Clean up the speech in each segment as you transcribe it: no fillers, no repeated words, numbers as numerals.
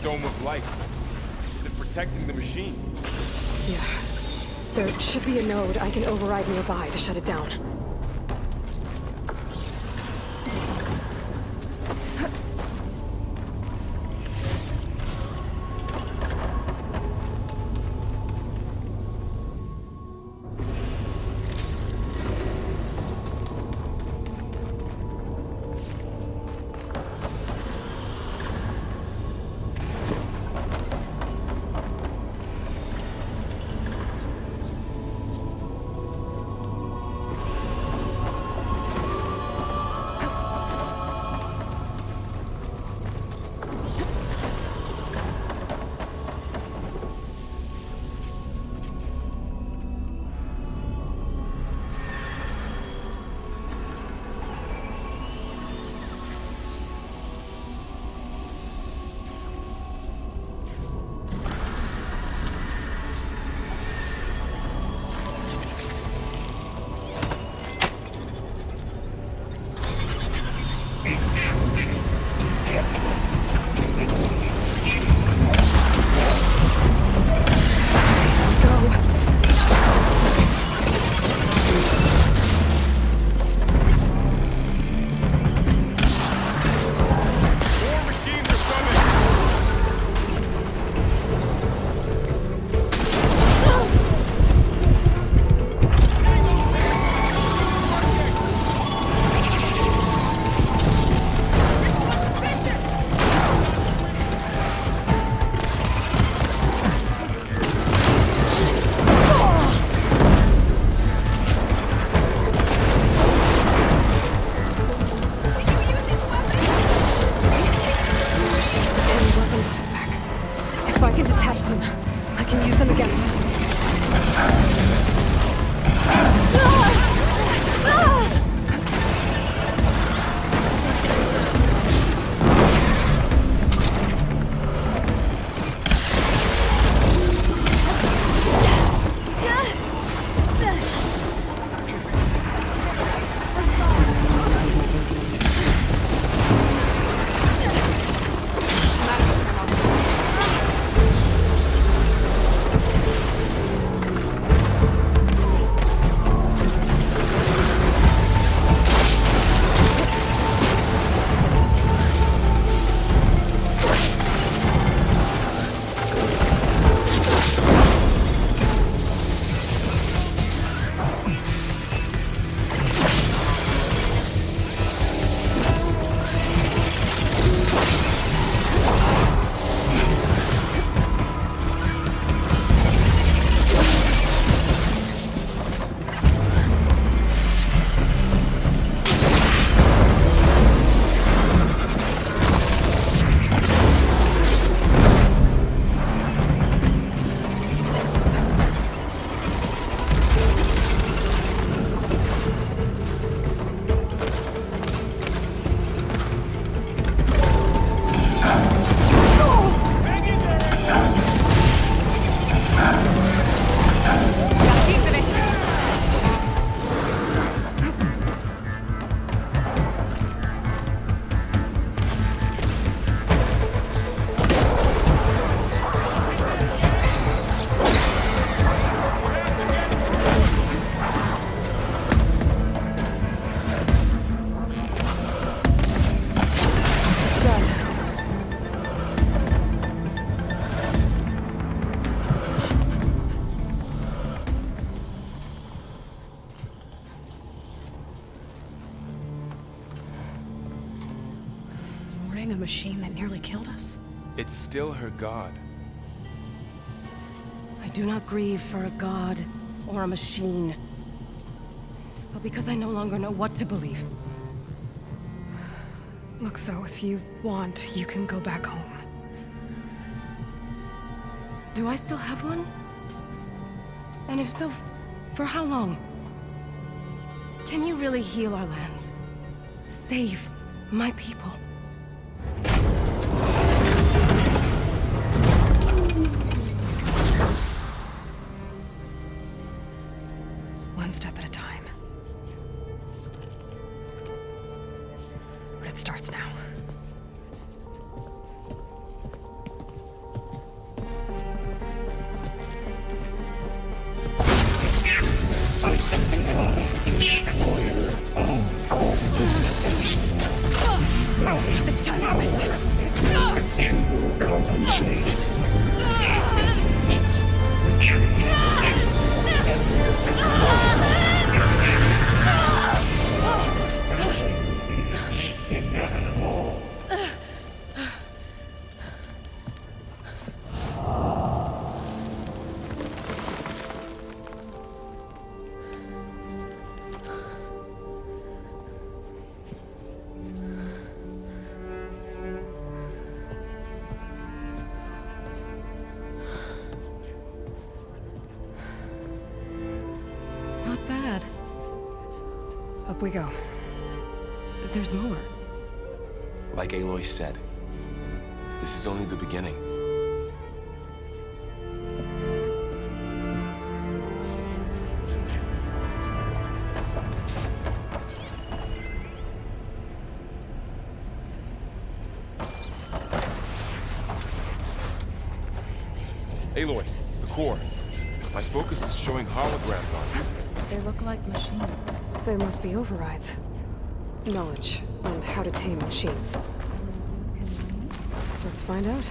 dome of light. Is it protecting the machine? Yeah. There should be a node I can override nearby to shut it down. A machine that nearly killed us? It's still her god. I do not grieve for a god or a machine, but because I no longer know what to believe. Look, so if you want, you can go back home. Do I still have one? And if so, for how long? Can you really heal our lands? Save my people? One step at a time. But it starts now. Up we go. There's more. Like Aloy said, this is only the beginning. Aloy, the core. My focus is showing holograms on it. They look like machines. They must be overrides. Knowledge on how to tame machines. Let's find out.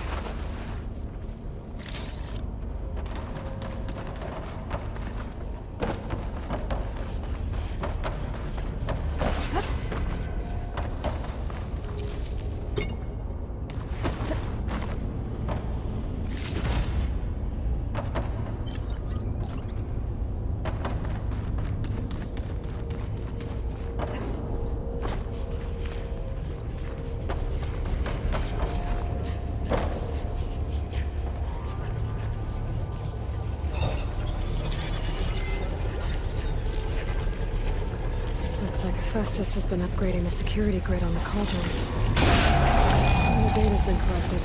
Looks like Festus has been upgrading the security grid on the cauldrons. Some of the data's been collected.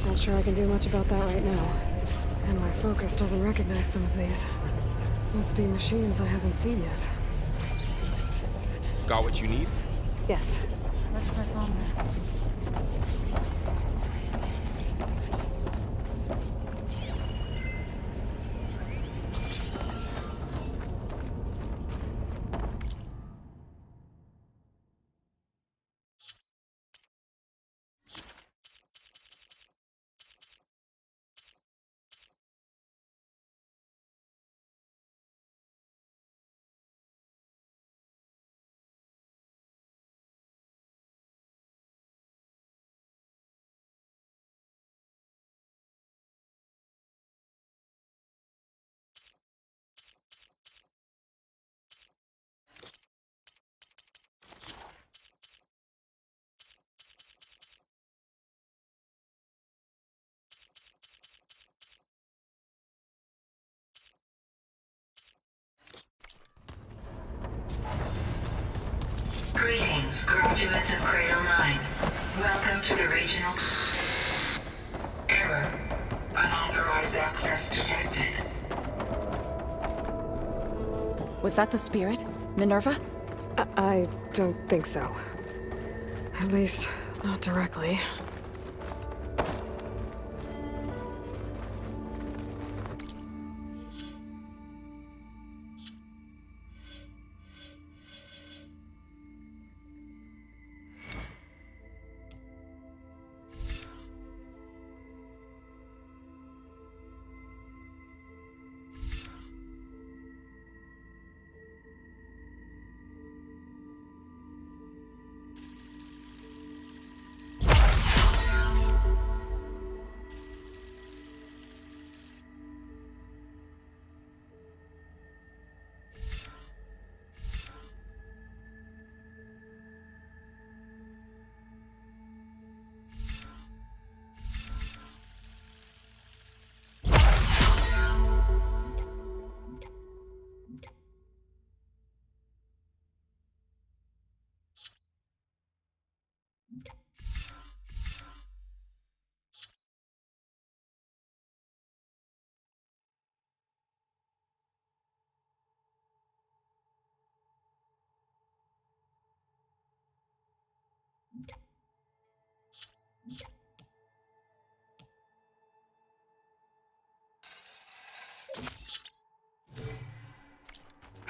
Not sure I can do much about that right now. And my focus doesn't recognize some of these. Must be machines I haven't seen yet. Got what you need? Yes. Let's press on there. Greetings, graduates of Cradle 9. Welcome to the regional... Error. Unauthorized access detected. Was that the spirit? Minerva? I don't think so. At least, not directly.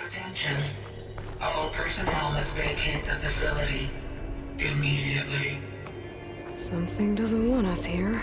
Attention. All personnel must vacate the facility immediately. Something doesn't want us here.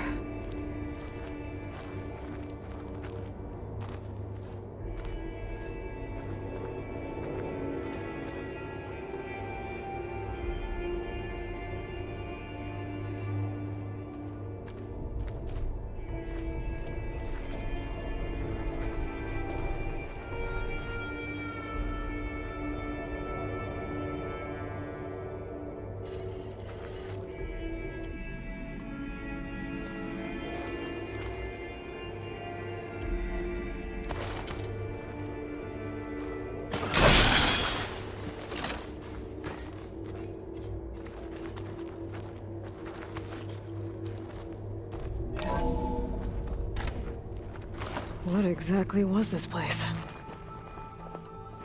What exactly was this place?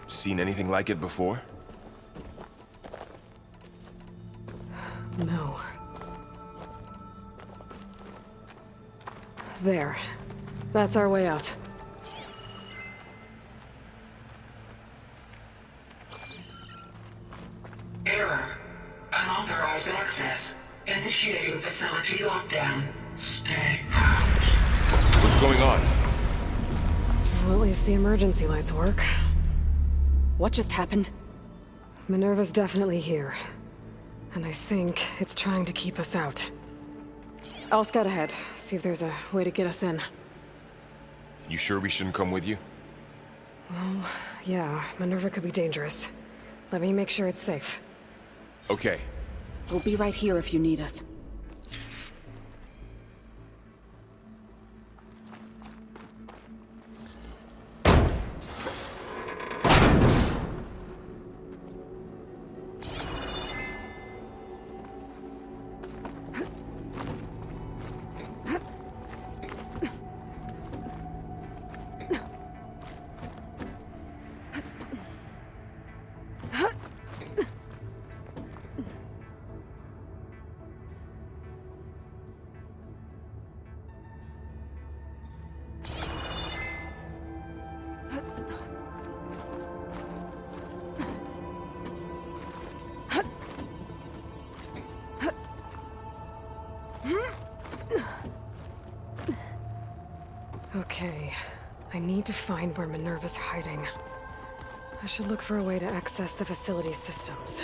Seen anything like it before? No. There. That's our way out. Error. Unauthorized access. Initiating facility lockdown. Stay out. What's going on? Well, at least the emergency lights work. What just happened? Minerva's definitely here. And I think it's trying to keep us out. I'll scout ahead, see if there's a way to get us in. You sure we shouldn't come with you? Well, yeah, Minerva could be dangerous. Let me make sure it's safe. Okay. We'll be right here if you need us. Okay, I need to find where Minerva's hiding. I should look for a way to access the facility's systems.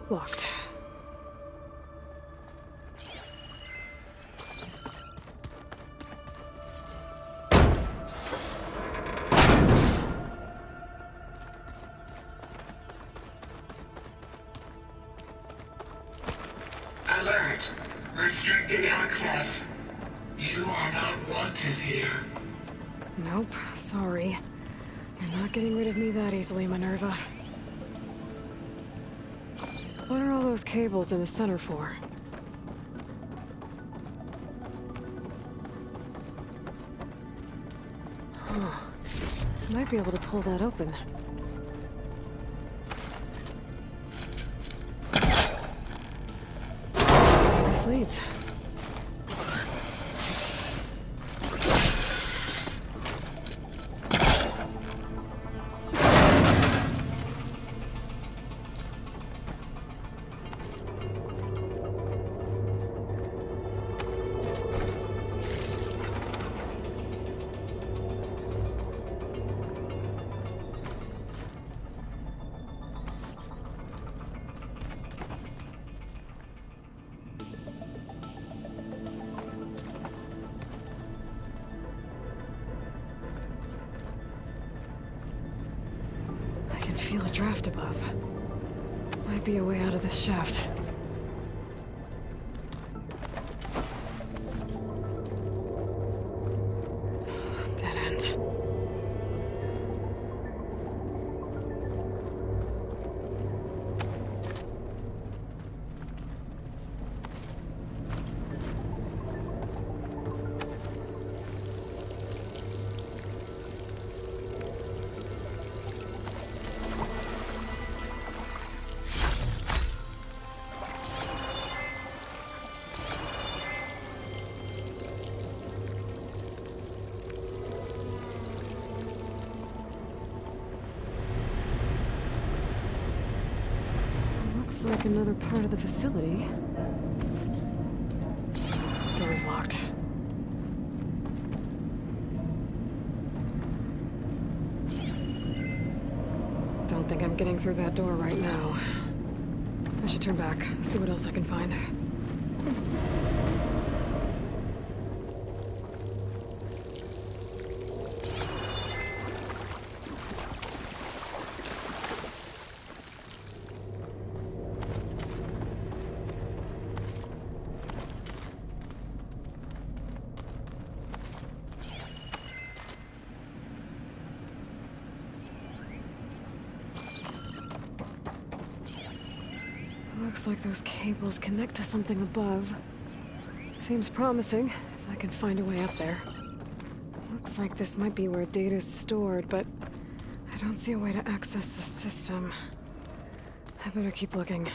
Locked. Alert. Restricted access. You are not wanted here. Nope, sorry. You're not getting rid of me that easily, Minerva. What are all those cables in the center for? Huh. Might be able to pull that open. Let's see where this leads. I can feel a draft above. Might be a way out of this shaft. Dead end. Looks like another part of the facility. Door's locked. Don't think I'm getting through that door right now. I should turn back, see what else I can find. Looks like those cables connect to something above. Seems promising, if If I can find a way up there. Looks like this might be where data's stored, but I don't see a way to access the system. I better keep looking.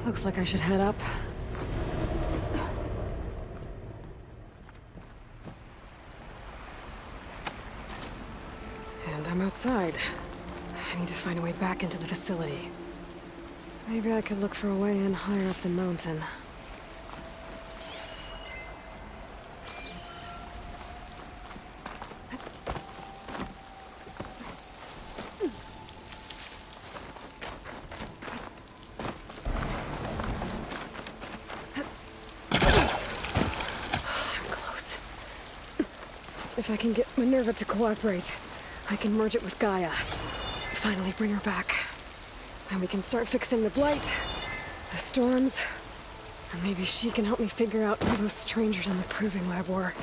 Looks like I should head up. And I'm outside. I need to find a way back into the facility. Maybe I could look for a way in higher up the mountain. If I can get Minerva to cooperate, I can merge it with Gaia. Finally bring her back. And we can start fixing the blight, the storms, and maybe she can help me figure out who those strangers in the proving lab were.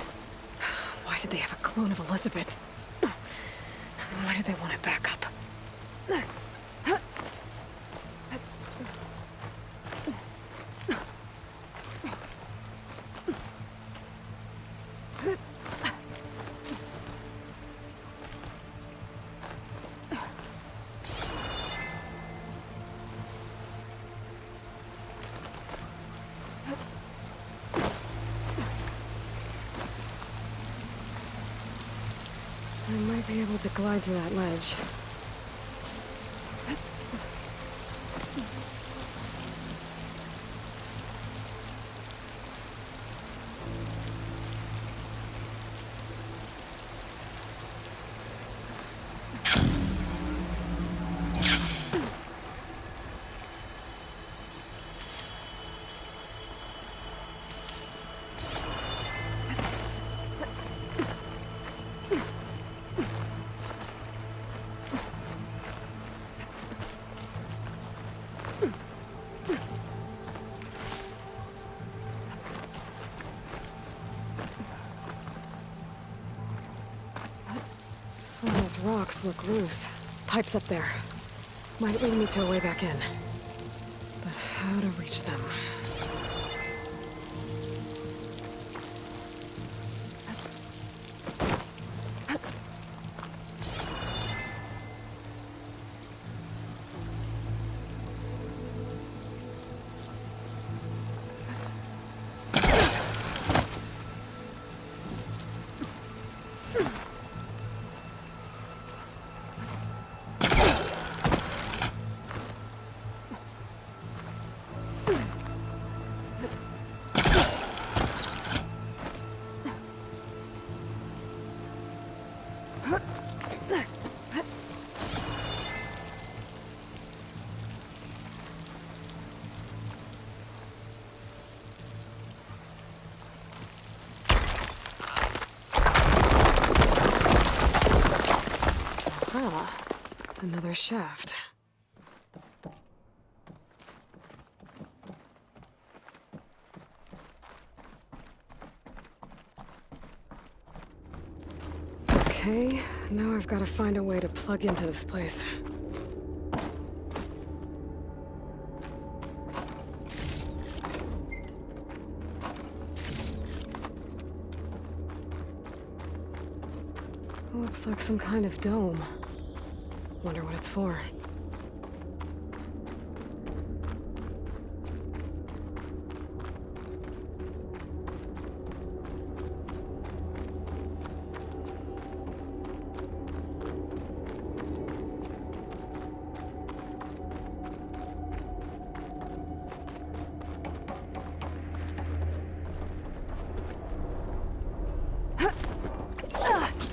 Why did they have a clone of Elizabeth? Why did they want it back up? I might be able to glide to that ledge. Those rocks look loose. Pipes up there. Might lead me to a way back in. But how to reach them? Another shaft. Okay, now I've got to find a way to plug into this place. Looks like some kind of dome. Wonder what it's for.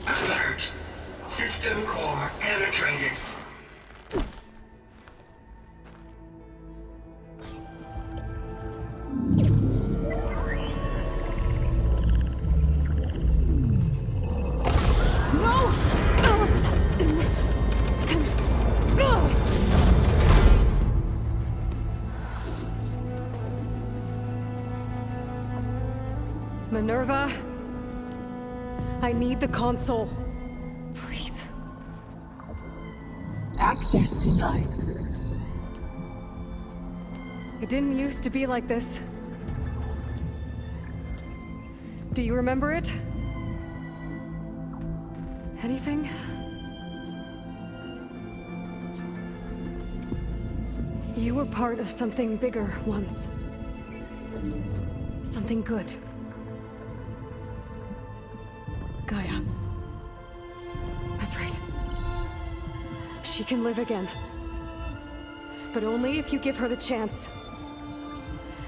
Alert. System core penetrated. Minerva! I need the console. Please. Access denied. It didn't used to be like this. Do you remember it? Anything? You were part of something bigger once. Something good. Gaia. That's right. She can live again. But only if you give her the chance.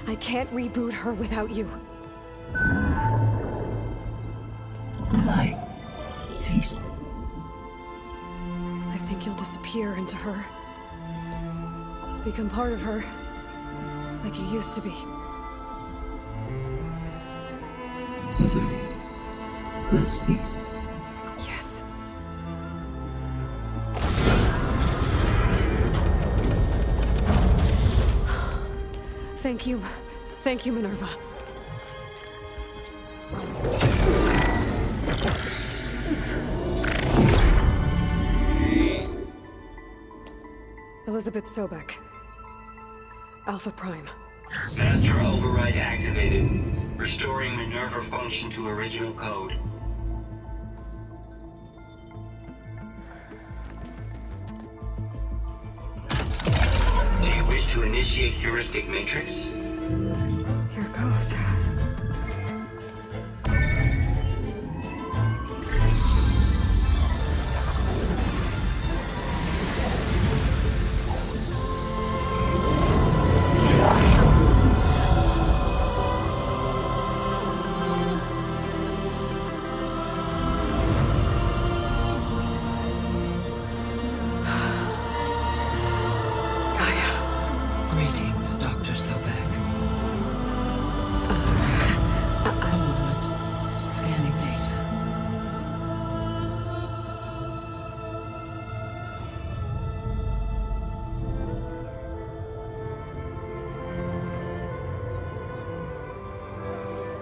I can't reboot her without you. Light. Cease. I think you'll disappear into her. Become part of her. Like you used to be. Misery. Will cease. Yes. Thank you. Thank you, Minerva. Elizabeth Sobek. Alpha Prime. Master override activated. Restoring Minerva function to original code. Do you wish to initiate heuristic matrix? Here goes. Greetings, Dr. Sobek. A moment. Scanning data.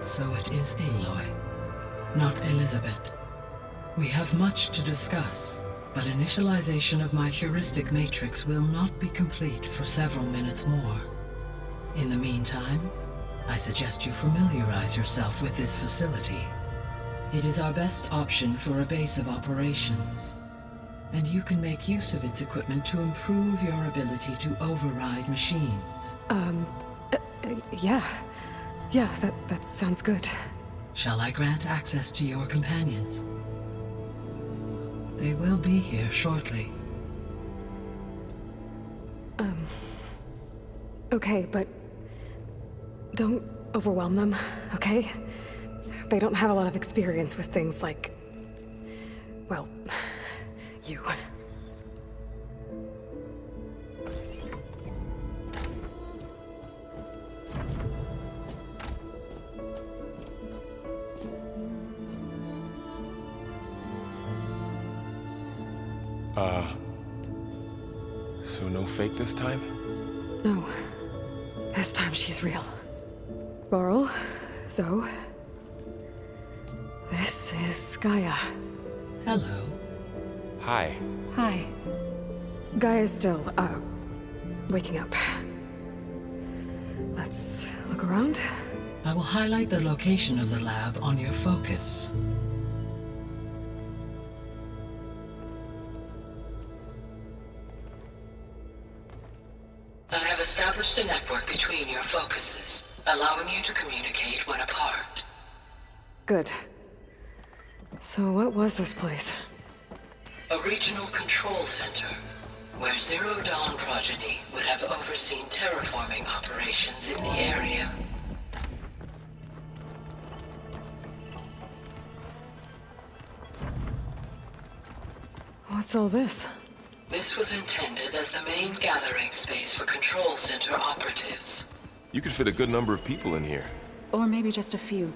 So it is Aloy, not Elizabeth. We have much to discuss, but initialization of my heuristic matrix will not be complete for several minutes more. In the meantime, I suggest you familiarize yourself with this facility. It is our best option for a base of operations, and you can make use of its equipment to improve your ability to override machines. Yeah. Yeah, that sounds good. Shall I grant access to your companions? They will be here shortly. Okay, but don't overwhelm them, okay? They don't have a lot of experience with things like, well, you. So no fake this time? No. This time she's real. Varl, Zoe. This is Gaia. Hello. Hi. Hi. Gaia's still, waking up. Let's look around. I will highlight the location of the lab on your focus. I have established a network between your focuses, allowing you to communicate when apart. Good. So what was this place? A regional control center, where Zero Dawn progeny would have overseen terraforming operations in the area. What's all this? This was intended as the main gathering space for control center operatives. You could fit a good number of people in here. Or maybe just a few.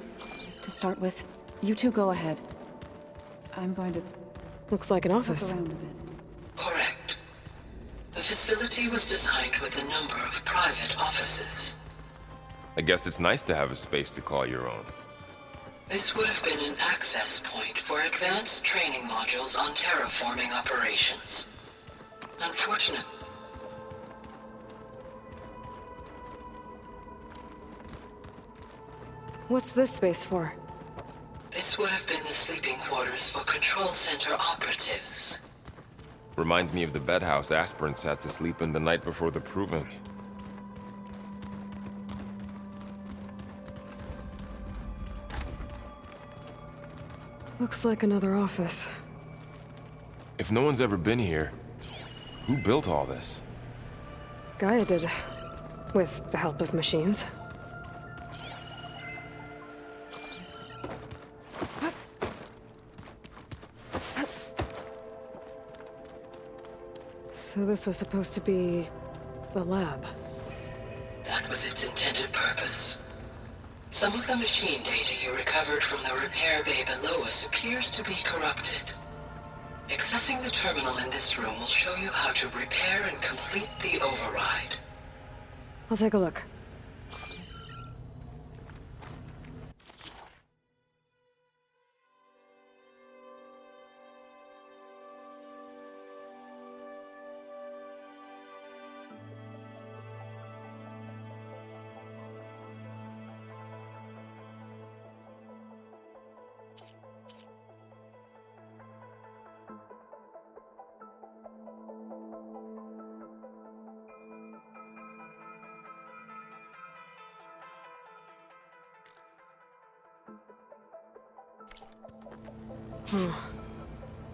To start with, you two go ahead. I'm going to Looks like an look office. around a bit. Correct. The facility was designed with a number of private offices. I guess it's nice to have a space to call your own. This would have been an access point for advanced training modules on terraforming operations. Unfortunate. What's this space for? This would have been the sleeping quarters for control center operatives. Reminds me of the bedhouse aspirants had to sleep in the night before the proving. Looks like another office. If no one's ever been here, who built all this? Gaia did. With the help of machines. So this was supposed to be the lab. That was its intended purpose. Some of the machine data you recovered from the repair bay below us appears to be corrupted. Accessing the terminal in this room will show you how to repair and complete the override. I'll take a look.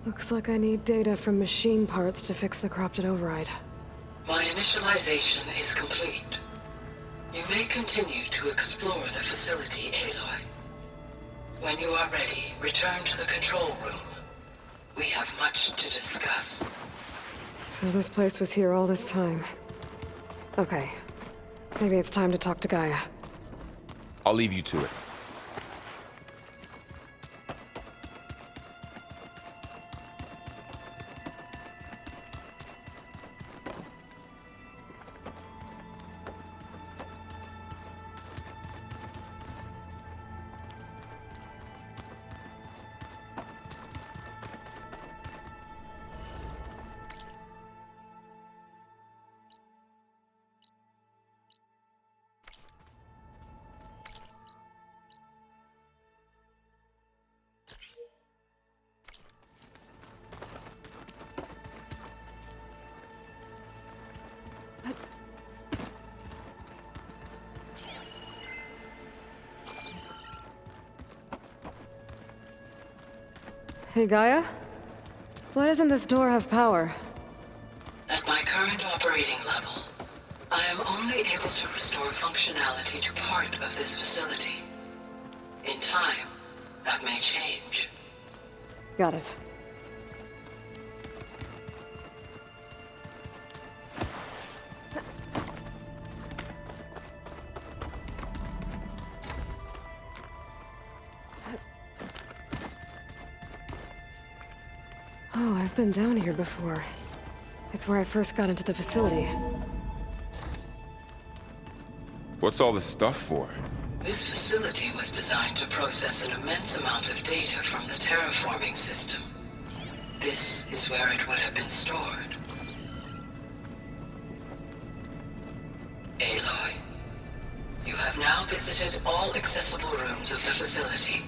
Looks like I need data from machine parts to fix the corrupted override. My initialization is complete. You may continue to explore the facility, Aloy. When you are ready, return to the control room. We have much to discuss. So this place was here all this time. Okay. Maybe it's time to talk to Gaia. I'll leave you to it. Hey, Gaia? Why doesn't this door have power? At my current operating level, I am only able to restore functionality to part of this facility. In time, that may change. Got it. Oh, I've been down here before. It's where I first got into the facility. What's all this stuff for? This facility was designed to process an immense amount of data from the terraforming system. This is where it would have been stored. Aloy, you have now visited all accessible rooms of the facility.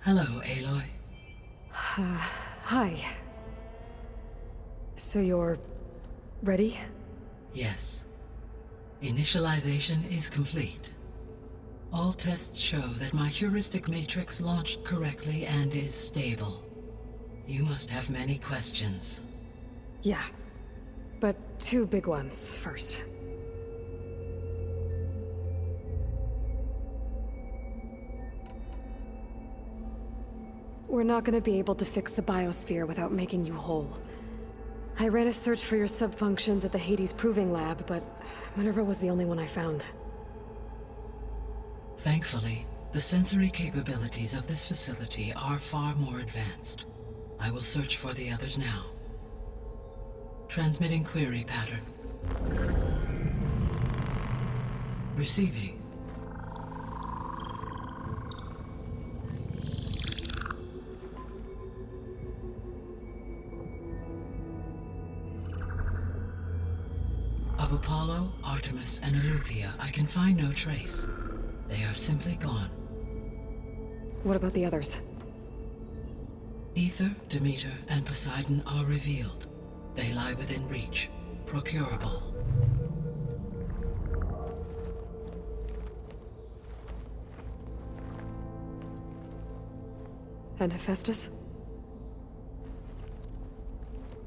Hello, Aloy. Hi. So you're... ready? Yes. Initialization is complete. All tests show that my heuristic matrix launched correctly and is stable. You must have many questions. Yeah. But 2 big ones first. We're not gonna be able to fix the biosphere without making you whole. I ran a search for your subfunctions at the Hades Proving Lab, but Minerva was the only one I found. Thankfully, the sensory capabilities of this facility are far more advanced. I will search for the others now. Transmitting query pattern. Receiving. Of Apollo, Artemis, and Eleuthia, I can find no trace. They are simply gone. What about the others? Ether, Demeter, and Poseidon are revealed. They lie within reach, procurable. And Hephaestus?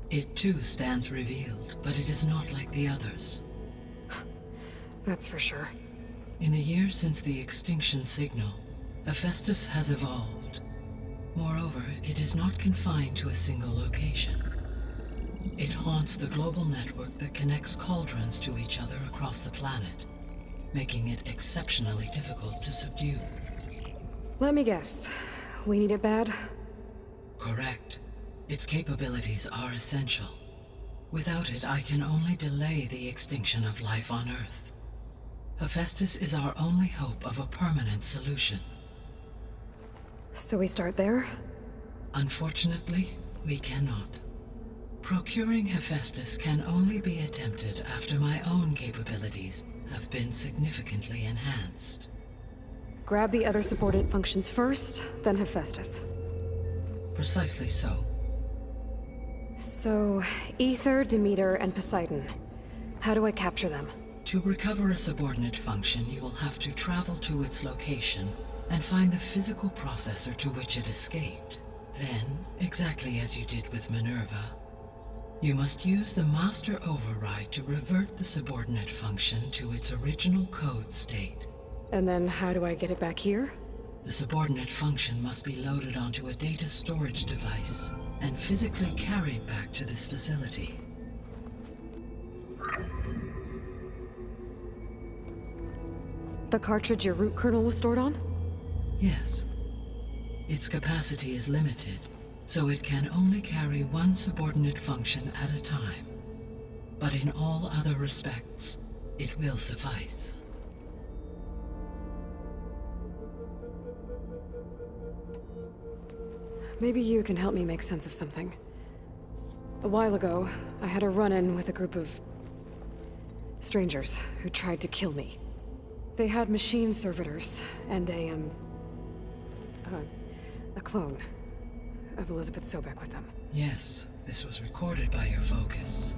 It too stands revealed, but it is not like the others. That's for sure. In the years since the extinction signal, Hephaestus has evolved. Moreover, it is not confined to a single location. It haunts the global network that connects cauldrons to each other across the planet, making it exceptionally difficult to subdue. Let me guess. We need it bad? Correct. Its capabilities are essential. Without it, I can only delay the extinction of life on Earth. Hephaestus is our only hope of a permanent solution. So we start there? Unfortunately, we cannot. Procuring Hephaestus can only be attempted after my own capabilities have been significantly enhanced. Grab the other subordinate functions first, then Hephaestus. Precisely so. So, Ether, Demeter, and Poseidon. How do I capture them? To recover a subordinate function, you will have to travel to its location and find the physical processor to which it escaped. Then, exactly as you did with Minerva, you must use the master override to revert the subordinate function to its original code state. And then how do I get it back here? The subordinate function must be loaded onto a data storage device and physically carried back to this facility. The cartridge your root kernel was stored on? Yes. Its capacity is limited, so it can only carry one subordinate function at a time. But in all other respects, it will suffice. Maybe you can help me make sense of something. A while ago, I had a run-in with a group of strangers who tried to kill me. They had machine servitors and a clone of Elizabeth Sobek with them. Yes, this was recorded by your focus.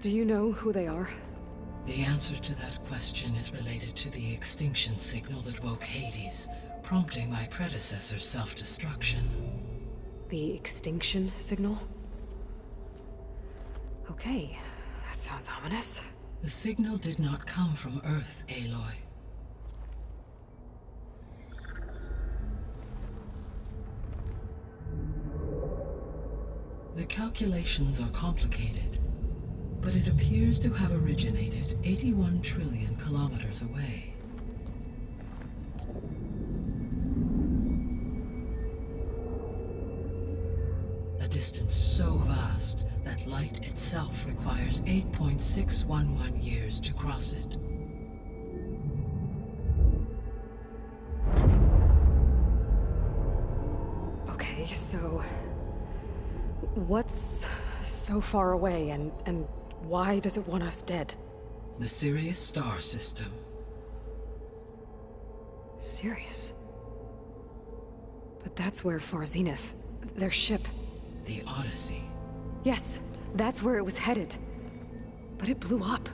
Do you know who they are? The answer to that question is related to the extinction signal that woke Hades, prompting my predecessor's self-destruction. The extinction signal? Okay, that sounds ominous. The signal did not come from Earth, Aloy. The calculations are complicated, but it appears to have originated 81 trillion kilometers away. A distance so vast that light itself requires 8.611 years to cross it. Okay, so what's so far away and why does it want us dead? The Sirius star system. Sirius? But that's where Far Zenith, their ship. The Odyssey. Yes, that's where it was headed. But it blew up.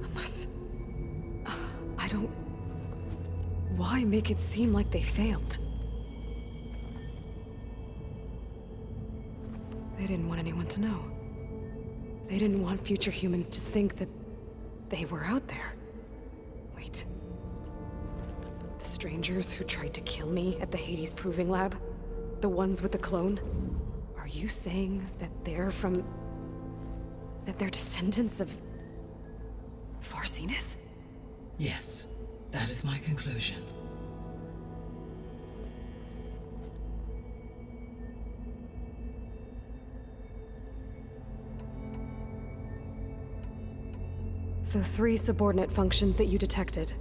Unless... I don't... Why make it seem like they failed? They didn't want anyone to know. They didn't want future humans to think that they were out there. Wait. The strangers who tried to kill me at the Hades Proving Lab? The ones with the clone? Are you saying that they're from... that they're descendants of... Far Zenith? Yes, that is my conclusion. The 3 subordinate functions that you detected.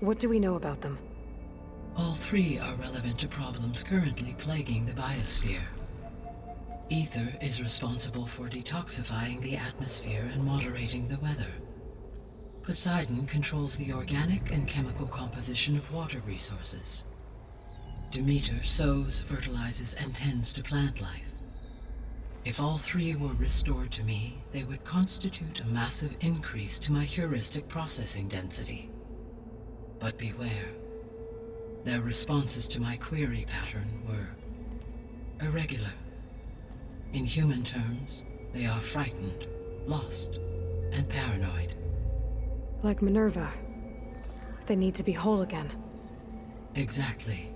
What do we know about them? All 3 are relevant to problems currently plaguing the biosphere. Ether is responsible for detoxifying the atmosphere and moderating the weather. Poseidon controls the organic and chemical composition of water resources. Demeter sows, fertilizes, and tends to plant life. If all 3 were restored to me, they would constitute a massive increase to my heuristic processing density. But beware. Their responses to my query pattern were irregular. In human terms, they are frightened, lost, and paranoid. Like Minerva. They need to be whole again. Exactly.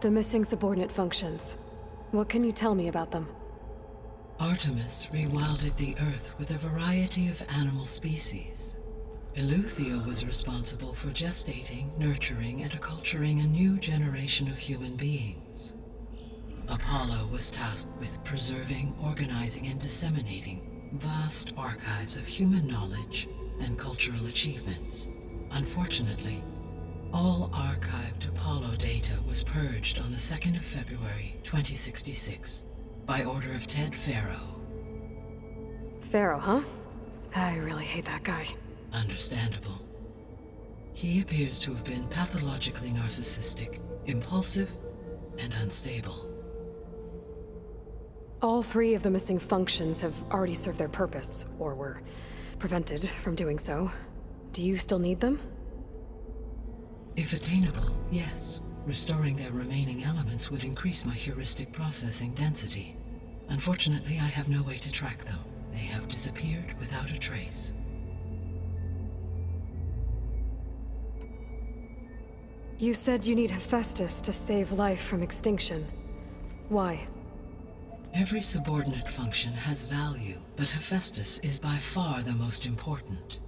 The missing subordinate functions. What can you tell me about them? Artemis rewilded the Earth with a variety of animal species. Eleuthia was responsible for gestating, nurturing, and acculturating a new generation of human beings. Apollo was tasked with preserving, organizing, and disseminating vast archives of human knowledge and cultural achievements. Unfortunately, all archived Apollo data was purged on the 2nd of February, 2066, by order of Ted Farrow. Pharaoh, huh? I really hate that guy. Understandable. He appears to have been pathologically narcissistic, impulsive, and unstable. All 3 of the missing functions have already served their purpose, or were prevented from doing so. Do you still need them? If attainable, yes. Restoring their remaining elements would increase my heuristic processing density. Unfortunately, I have no way to track them. They have disappeared without a trace. You said you need Hephaestus to save life from extinction. Why? Every subordinate function has value, but Hephaestus is by far the most important.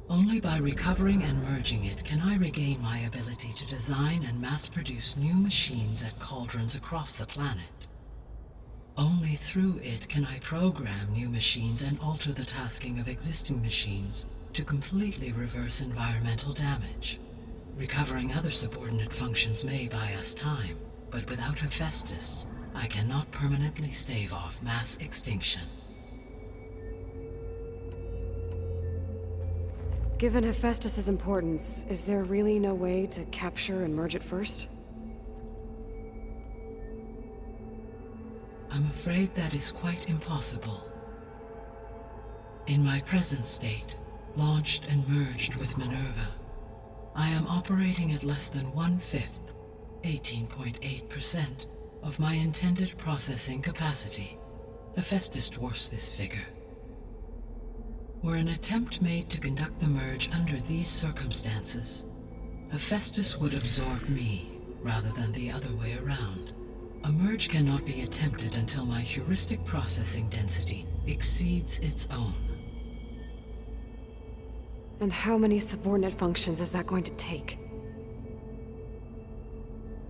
Only by recovering and merging it can I regain my ability to design and mass-produce new machines at cauldrons across the planet. Only through it can I program new machines and alter the tasking of existing machines to completely reverse environmental damage. Recovering other subordinate functions may buy us time, but without Hephaestus, I cannot permanently stave off mass extinction. Given Hephaestus's importance, is there really no way to capture and merge it first? I'm afraid that is quite impossible. In my present state, launched and merged with Minerva, I am operating at less than 1/5, 18.8%, of my intended processing capacity. Hephaestus dwarfs this figure. Were an attempt made to conduct the merge under these circumstances, Hephaestus would absorb me, rather than the other way around. A merge cannot be attempted until my heuristic processing density exceeds its own. And how many subordinate functions is that going to take?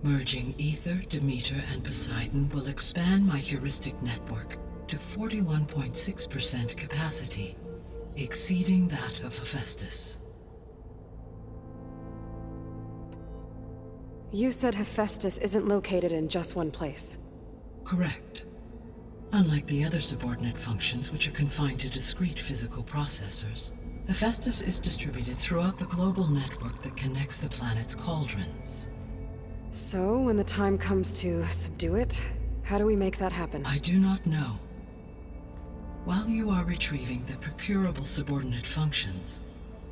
Merging Ether, Demeter, and Poseidon will expand my heuristic network to 41.6% capacity, exceeding that of Hephaestus. You said Hephaestus isn't located in just one place. Correct. Unlike the other subordinate functions, which are confined to discrete physical processors, Hephaestus is distributed throughout the global network that connects the planet's cauldrons. So, when the time comes to subdue it, how do we make that happen? I do not know. While you are retrieving the procurable subordinate functions,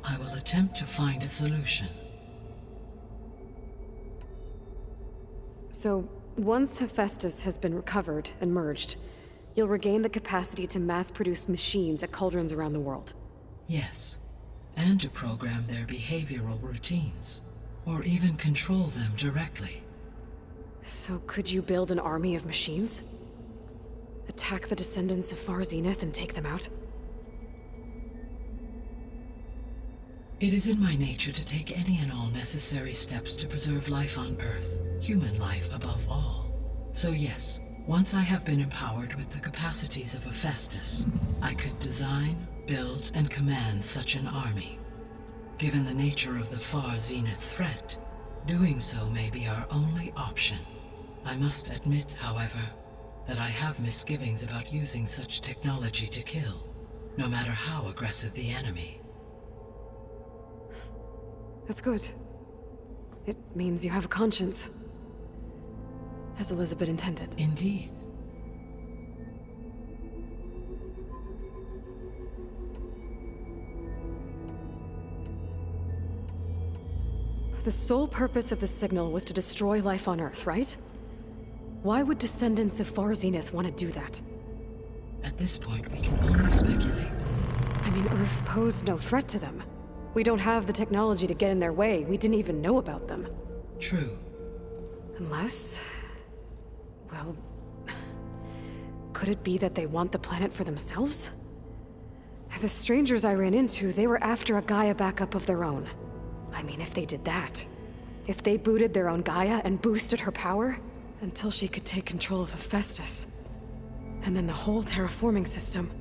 I will attempt to find a solution. So, once Hephaestus has been recovered and merged, you'll regain the capacity to mass-produce machines at cauldrons around the world. Yes, and to program their behavioral routines, or even control them directly. So could you build an army of machines? Attack the descendants of Far Zenith and take them out? It is in my nature to take any and all necessary steps to preserve life on Earth, human life above all. So yes, once I have been empowered with the capacities of Hephaestus, I could design, build, and command such an army. Given the nature of the Far Zenith threat, doing so may be our only option. I must admit, however, that I have misgivings about using such technology to kill, no matter how aggressive the enemy. That's good. It means you have a conscience. As Elizabeth intended. Indeed. The sole purpose of the signal was to destroy life on Earth, right? Why would descendants of Far Zenith want to do that? At this point, we can only speculate. I mean, Earth posed no threat to them. We don't have the technology to get in their way. We didn't even know about them. True. Unless... well... could it be that they want the planet for themselves? The strangers I ran into, they were after a Gaia backup of their own. I mean, if they did that... if they booted their own Gaia and boosted her power... until she could take control of Hephaestus. And then the whole terraforming system.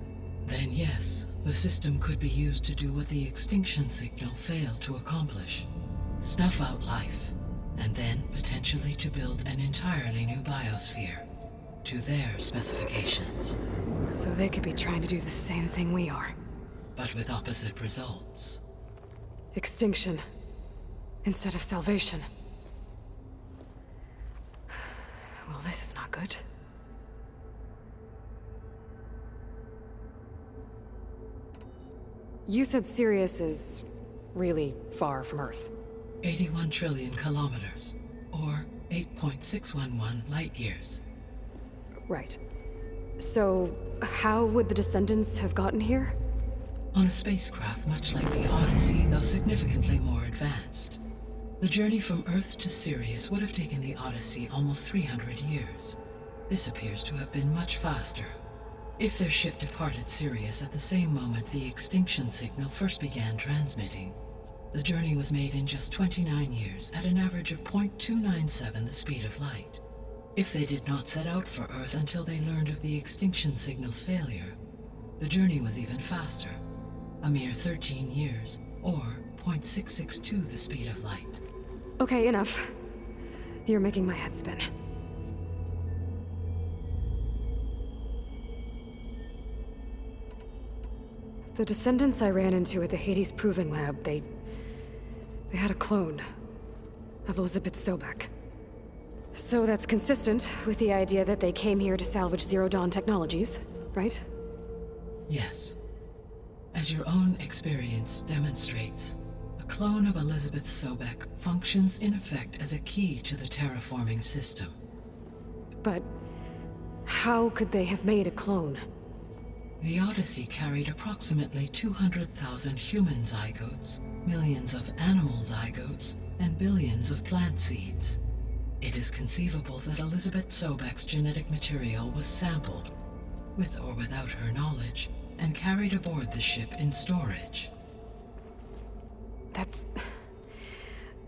Then yes, the system could be used to do what the extinction signal failed to accomplish. Snuff out life, and then potentially to build an entirely new biosphere, to their specifications. So they could be trying to do the same thing we are. But with opposite results. Extinction, instead of salvation. Well, this is not good. You said Sirius is really far from Earth. 81 trillion kilometers, or 8.611 light years. Right. So, how would the descendants have gotten here? On a spacecraft much like the Odyssey, though significantly more advanced. The journey from Earth to Sirius would have taken the Odyssey almost 300 years. This appears to have been much faster. If their ship departed Sirius at the same moment the extinction signal first began transmitting, the journey was made in just 29 years at an average of 0.297 the speed of light. If they did not set out for Earth until they learned of the extinction signal's failure, the journey was even faster, a mere 13 years, or 0.662 the speed of light. Okay, enough. You're making my head spin. The descendants I ran into at the Hades Proving Lab, they had a clone of Elizabeth Sobek. So that's consistent with the idea that they came here to salvage Zero Dawn technologies, right? Yes. As your own experience demonstrates, a clone of Elizabeth Sobek functions in effect as a key to the terraforming system. But how could they have made a clone? The Odyssey carried approximately 200,000 human zygotes, millions of animal zygotes, and billions of plant seeds. It is conceivable that Elizabeth Sobek's genetic material was sampled, with or without her knowledge, and carried aboard the ship in storage. That's...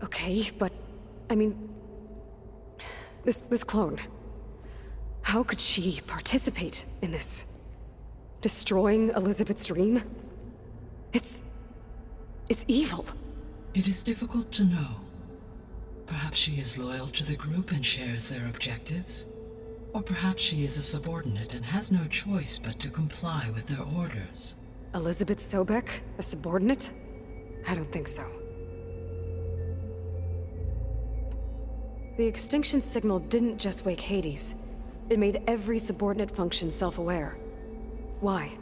okay, but... I mean... This clone... how could she participate in this? Destroying Elizabeth's dream? It's evil. It is difficult to know. Perhaps she is loyal to the group and shares their objectives. Or perhaps she is a subordinate and has no choice but to comply with their orders. Elizabeth Sobek? A subordinate? I don't think so. The extinction signal didn't just wake Hades. It made every subordinate function self-aware. Why?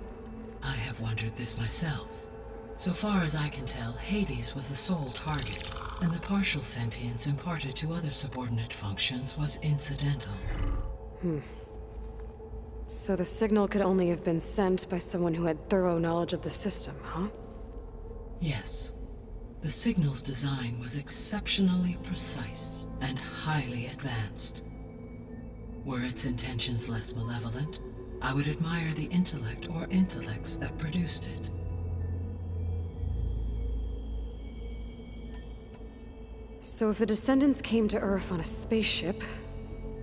I have wondered this myself. So far as I can tell, Hades was the sole target, and the partial sentience imparted to other subordinate functions was incidental. So the signal could only have been sent by someone who had thorough knowledge of the system, huh? Yes. The signal's design was exceptionally precise and highly advanced. Were its intentions less malevolent, I would admire the intellect or intellects that produced it. So if the Descendants came to Earth on a spaceship,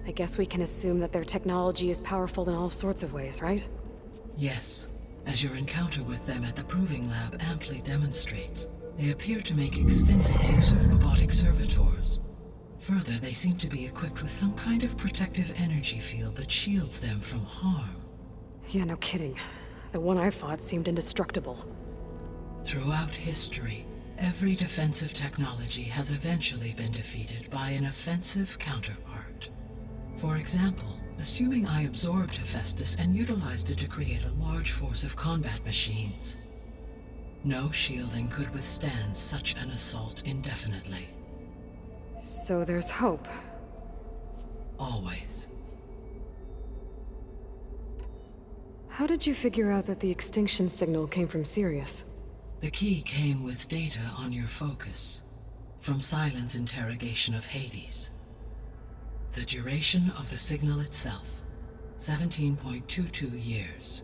I guess we can assume that their technology is powerful in all sorts of ways, right? Yes, as your encounter with them at the Proving Lab amply demonstrates, they appear to make extensive use of robotic servitors. Further, they seem to be equipped with some kind of protective energy field that shields them from harm. Yeah, no kidding. The one I fought seemed indestructible. Throughout history, every defensive technology has eventually been defeated by an offensive counterpart. For example, assuming I absorbed Hephaestus and utilized it to create a large force of combat machines. No shielding could withstand such an assault indefinitely. So there's hope. Always. How did you figure out that the extinction signal came from Sirius? The key came with data on your focus, from Silent's interrogation of Hades. The duration of the signal itself, 17.22 years.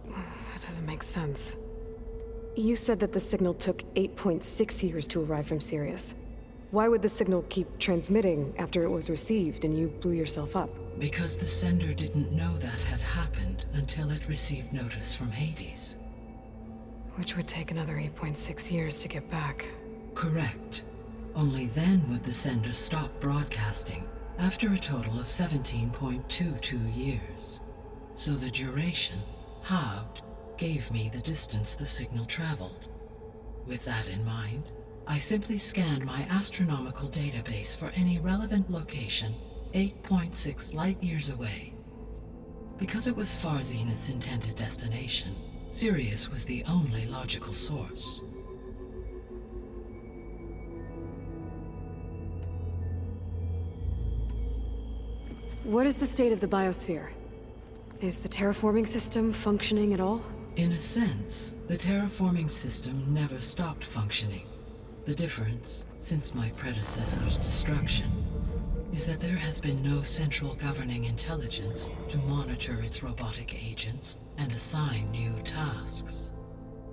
That doesn't make sense. You said that the signal took 8.6 years to arrive from Sirius. Why would the signal keep transmitting after it was received and you blew yourself up? Because the sender didn't know that had happened until it received notice from Hades. Which would take another 8.6 years to get back. Correct. Only then would the sender stop broadcasting, after a total of 17.22 years. So the duration, halved, gave me the distance the signal traveled. With that in mind, I simply scanned my astronomical database for any relevant location 8.6 light-years away. Because it was far Zenith's intended destination, Sirius was the only logical source. What is the state of the biosphere? Is the terraforming system functioning at all? In a sense, the terraforming system never stopped functioning. The difference, since my predecessor's destruction, is that there has been no central governing intelligence to monitor its robotic agents and assign new tasks.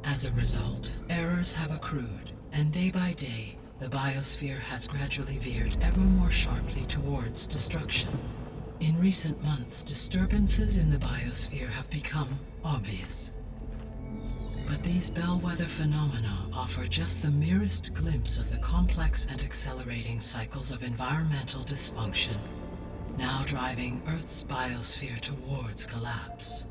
As a result, errors have accrued, and day by day, the biosphere has gradually veered ever more sharply towards destruction. In recent months, disturbances in the biosphere have become obvious. But these bellwether phenomena offer just the merest glimpse of the complex and accelerating cycles of environmental dysfunction, now driving Earth's biosphere towards collapse.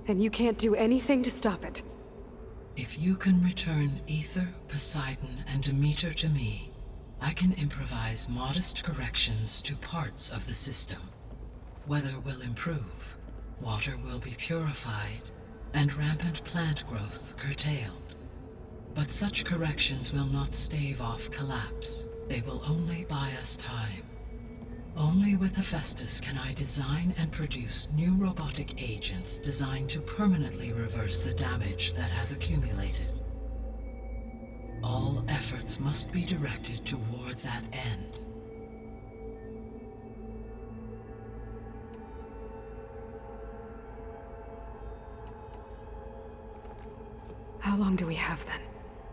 And you can't do anything to stop it? If you can return Ether, Poseidon, and Demeter to me, I can improvise modest corrections to parts of the system. Weather will improve. Water will be purified, and rampant plant growth curtailed. But such corrections will not stave off collapse. They will only buy us time. Only with Hephaestus can I design and produce new robotic agents designed to permanently reverse the damage that has accumulated. All efforts must be directed toward that end. How long do we have then?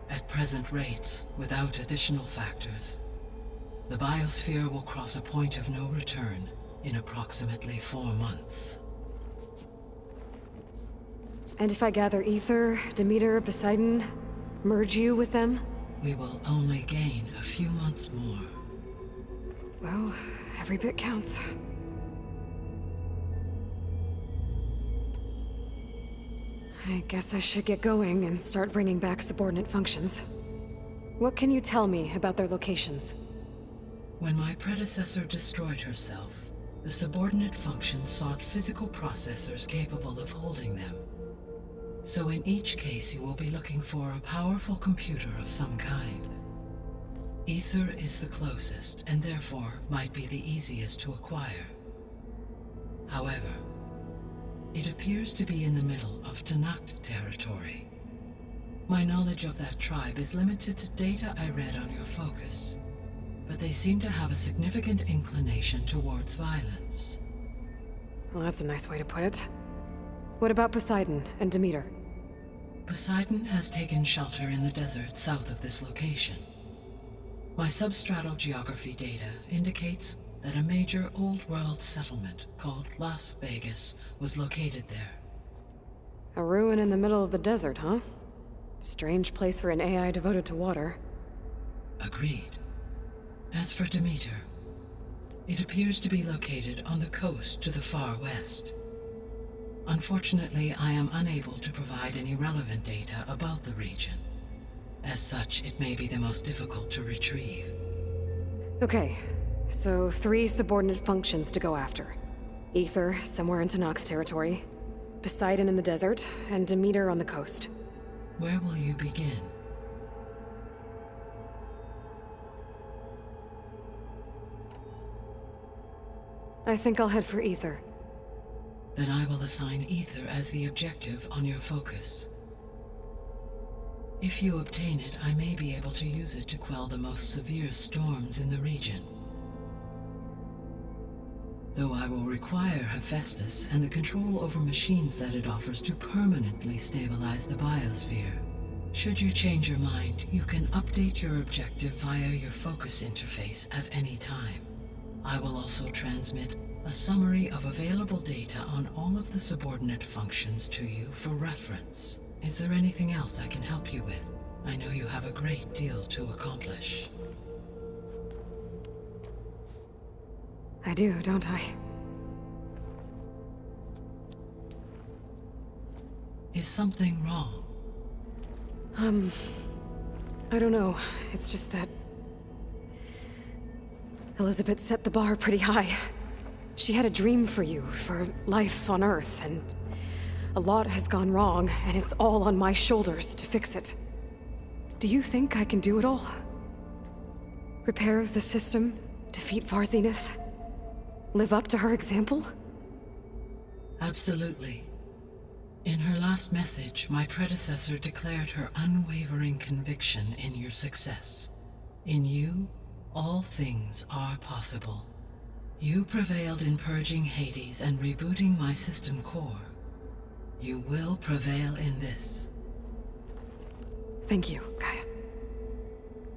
At present rates, without additional factors, the biosphere will cross a point of no return in approximately 4 months. And if I gather Ether, Demeter, Poseidon, merge you with them? We will only gain a few months more. Well, every bit counts. I guess I should get going and start bringing back subordinate functions. What can you tell me about their locations? When my predecessor destroyed herself, the subordinate functions sought physical processors capable of holding them. So in each case you will be looking for a powerful computer of some kind. Ether is the closest, and therefore might be the easiest to acquire. However, it appears to be in the middle of Tanakh territory. My knowledge of that tribe is limited to data I read on your focus, but they seem to have a significant inclination towards violence. Well, that's a nice way to put it. What about Poseidon and Demeter? Poseidon has taken shelter in the desert south of this location. My substratal geography data indicates that a major old-world settlement called Las Vegas was located there. A ruin in the middle of the desert, huh? Strange place for an AI devoted to water. Agreed. As for Demeter, it appears to be located on the coast to the far west. Unfortunately, I am unable to provide any relevant data about the region. As such, it may be the most difficult to retrieve. Okay, so 3 subordinate functions to go after. Ether, somewhere in Tanakh territory. Poseidon in the desert, and Demeter on the coast. Where will you begin? I think I'll head for Ether. Then I will assign Ether as the objective on your focus. If you obtain it, I may be able to use it to quell the most severe storms in the region. Though I will require Hephaestus and the control over machines that it offers to permanently stabilize the biosphere. Should you change your mind, you can update your objective via your focus interface at any time. I will also transmit a summary of available data on all of the subordinate functions to you for reference. Is there anything else I can help you with? I know you have a great deal to accomplish. I do, don't I? Is something wrong? I don't know. It's just that Elizabeth set the bar pretty high. She had a dream for you, for life on Earth, and a lot has gone wrong, and it's all on my shoulders to fix it. Do you think I can do it all? Repair the system, defeat Varzenith, live up to her example? Absolutely. In her last message, my predecessor declared her unwavering conviction in your success. In you, all things are possible. You prevailed in purging Hades and rebooting my system core. You will prevail in this. Thank you, Gaia.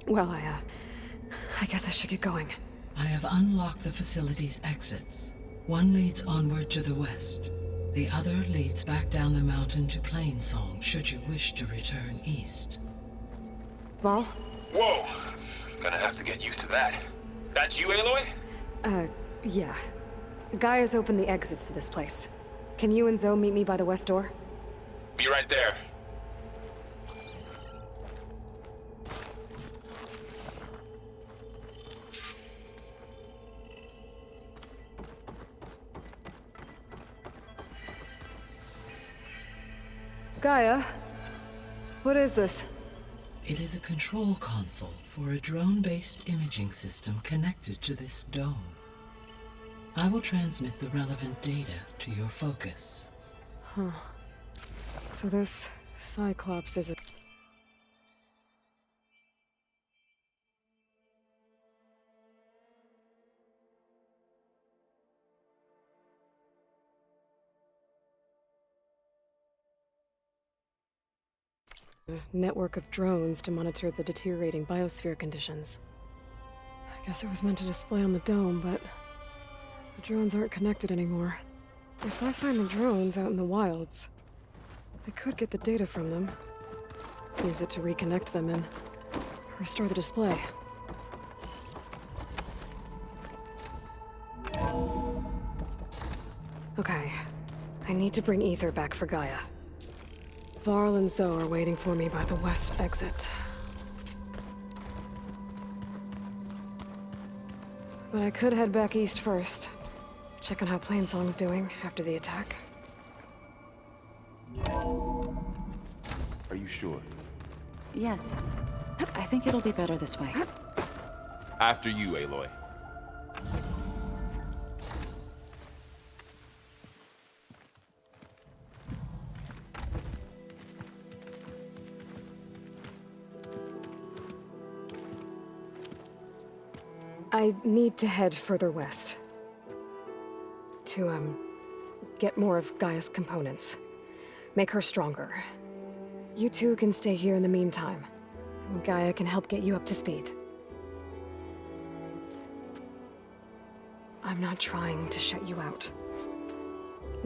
Well, I guess I should get going. I have unlocked the facility's exits. One leads onward to the west. The other leads back down the mountain to Plainsong, should you wish to return east. Varl? Whoa! Gonna have to get used to that. That's you, Aloy? Yeah. Gaia's opened the exits to this place. Can you and Zoe meet me by the west door? Be right there. Gaia? What is this? It is a control console for a drone-based imaging system connected to this dome. I will transmit the relevant data to your focus. Huh. So this Cyclops is a... network of drones to monitor the deteriorating biosphere conditions. I guess it was meant to display on the dome, but the drones aren't connected anymore. If I find the drones out in the wilds, I could get the data from them, use it to reconnect them and restore the display. Okay, I need to bring Ether back for Gaia. Varl and Zoe are waiting for me by the west exit. But I could head back east first. Check on how Plainsong's doing after the attack. Are you sure? Yes. I think it'll be better this way. After you, Aloy. I need to head further west. To, get more of Gaia's components. Make her stronger. You two can stay here in the meantime. Gaia can help get you up to speed. I'm not trying to shut you out.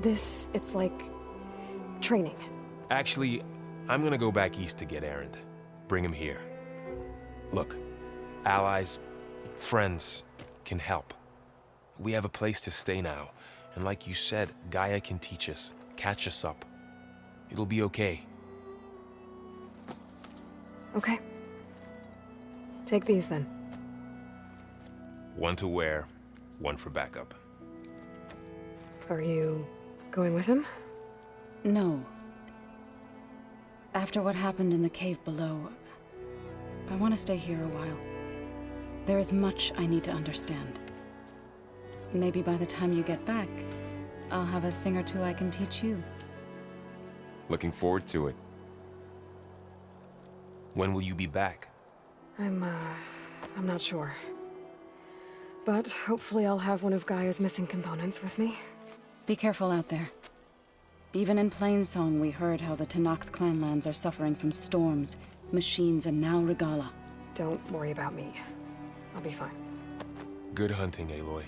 It's like... training. Actually, I'm gonna go back east to get Erend. Bring him here. Look, allies, friends can help. We have a place to stay now, and like you said, Gaia can teach us, catch us up. It'll be okay. Okay. Take these then. One to wear, one for backup. Are you going with him? No. After what happened in the cave below, I want to stay here a while. There is much I need to understand. Maybe by the time you get back, I'll have a thing or two I can teach you. Looking forward to it. When will you be back? I'm not sure. But hopefully I'll have one of Gaia's missing components with me. Be careful out there. Even in Plainsong, we heard how the Tenakth clanlands are suffering from storms, machines, and now Regala. Don't worry about me. I'll be fine. Good hunting, Aloy.